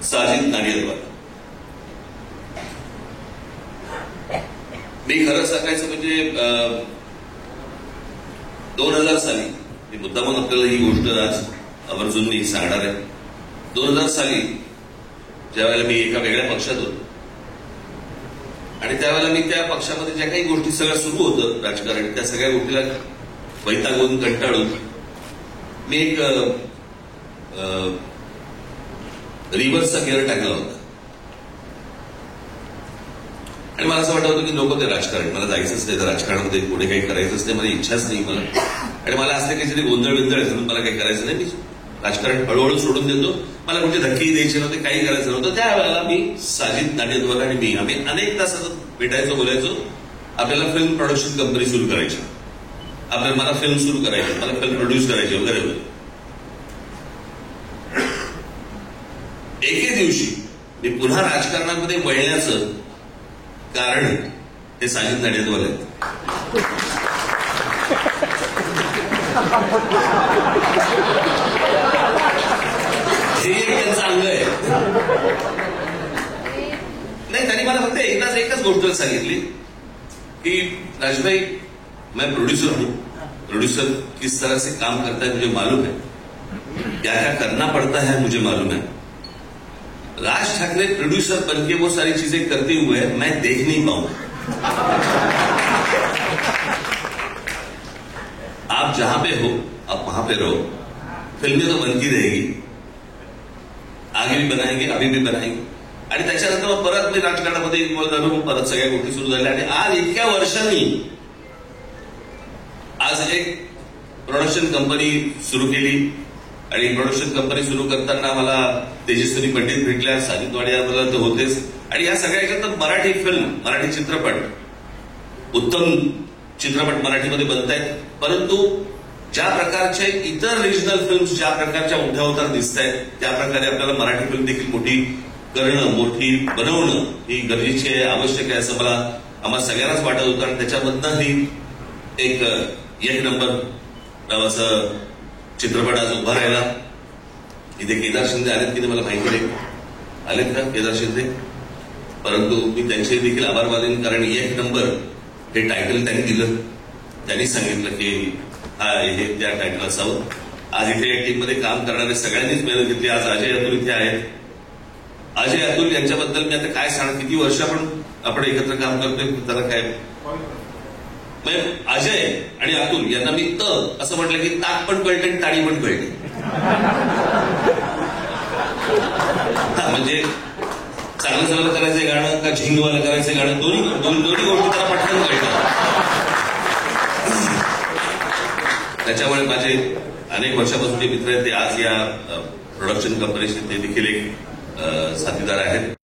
साजिद नाडियादवाला. मी खरं सांगायचं म्हणजे 2000 साली मी मुद्दामून आपल्याला ही गोष्ट आज आवर्जून मी सांगणार आहे. 2000 साली ज्यावेळेला मी एका वेगळ्या पक्षात होतो आणि त्यावेळेला मी त्या पक्षामध्ये ज्या काही गोष्टी सगळ्या सुरू होतं राजकारण, त्या सगळ्या गोष्टीला वैतागून कंटाळून मी एक रिव्हर्सचा गिअर टाकला होता आणि मला असं वाटत होतं की नको ते राजकारण, मला जायचंच नाही, तर राजकारणामध्ये पुढे काही करायचंच नाही, मला इच्छाच नाही मला. आणि मला असते काहीतरी गोंधळ बिंदळ म्हणून मला काही करायचं नाही, मी राजकारण हळूहळू सोडून देतो, मला कुठे धक्के द्यायचे नव्हते, काही करायचं नव्हतं. त्यावेळेला मी साजिद नाडियादवाला आणि मी आम्ही अनेक तास भेटायचो, बोलायचो. आपल्याला फिल्म प्रोडक्शन कंपनी सुरू करायची, आपल्याला मला फिल्म सुरू करायची, मला फिल्म प्रोड्यूस करायची वगैरे वगैरे. एके दिवशी मी पुन्हा राजकारणामध्ये वळण्याचं कारण हे साजिद नाडियादवाला आहेत. हे एक त्यांचं अंग आहे. नाही, त्यांनी मला फक्त एकच गोष्ट सांगितली कि राज भाई, मैं प्रोड्यूसर हूं, प्रोड्यूसर किस तरह से काम करता है मुझे मालूम है, क्या क्या करना पड़ता है मुझे मालूम है. राज ठाकरे प्रोड्यूसर बनके वो सारी चीजें करते हुए मैं देख नहीं पाऊंगा. आप जहां पे हो आप वहां पे रहो, फिल्में तो बनती रहेगी, आगे भी बनाएंगे, अभी भी बनाएंगे. आणि त्याच्यानंतर मग परत मी राजकारणामध्ये इन्व्हॉल्व झालो, परत सगळ्या गोष्टी सुरू झाल्या आणि आज इतक्या वर्षांनी आज एक प्रोडक्शन कंपनी सुरू केली. आणि प्रोडक्शन कंपनी सुरू करताना मला तेजस्विनी पंडित भेटल्या, साजिद नाडियादवाला तर होतेच. आणि या सगळ्या याच्यात मराठी फिल्म, मराठी चित्रपट, उत्तम चित्रपट मराठीमध्ये बनत आहेत. परंतु ज्या प्रकारचे इतर रिजनल फिल्म्स ज्या प्रकारच्या उठावतार दिसत आहेत, त्या प्रकारे आपल्याला मराठी फिल्म देखील मोठी करणं, मोठी बनवणं ही गरजेची आहे, आवश्यक आहे असं आम्हाला सगळ्यांनाच वाटत होतं. आणि त्याच्यामधनं ही एक नंबर असं चित्रपट आज उभा राहिला. इथे केदार शिंदे आलेत की नाही मला माहिती नाही, आलेत का केदार शिंदे? परंतु मी त्यांचे देखील आभार मानेन, कारण एक नंबर हे टायटल त्यांनी दिलं, त्यांनी सांगितलं की हे त्या टायटल असावं. आज इथे या टीममध्ये काम करणारे सगळ्यांनीच मेहनत घेतली. आज अजय अतुल इथे आहेत. अजय अतुल यांच्याबद्दल मी आता काय सांग, किती वर्ष आपण एकत्र काम करतोय, त्याला काय अजय आणि अतुल यांना मी असं म्हटलं की ताक पण कळते आणि ताडी पण कळते. म्हणजे चांगलं चांगलं करायचं गाणं का झिंगवाला करायचं गाणं, दोन्ही गोष्टी त्याला पटकन कळतात. त्याच्यामुळे माझे अनेक वर्षापासून जे मित्र आहेत ते आज या प्रोडक्शन कंपनीचे ते देखील एक साथीदार आहेत.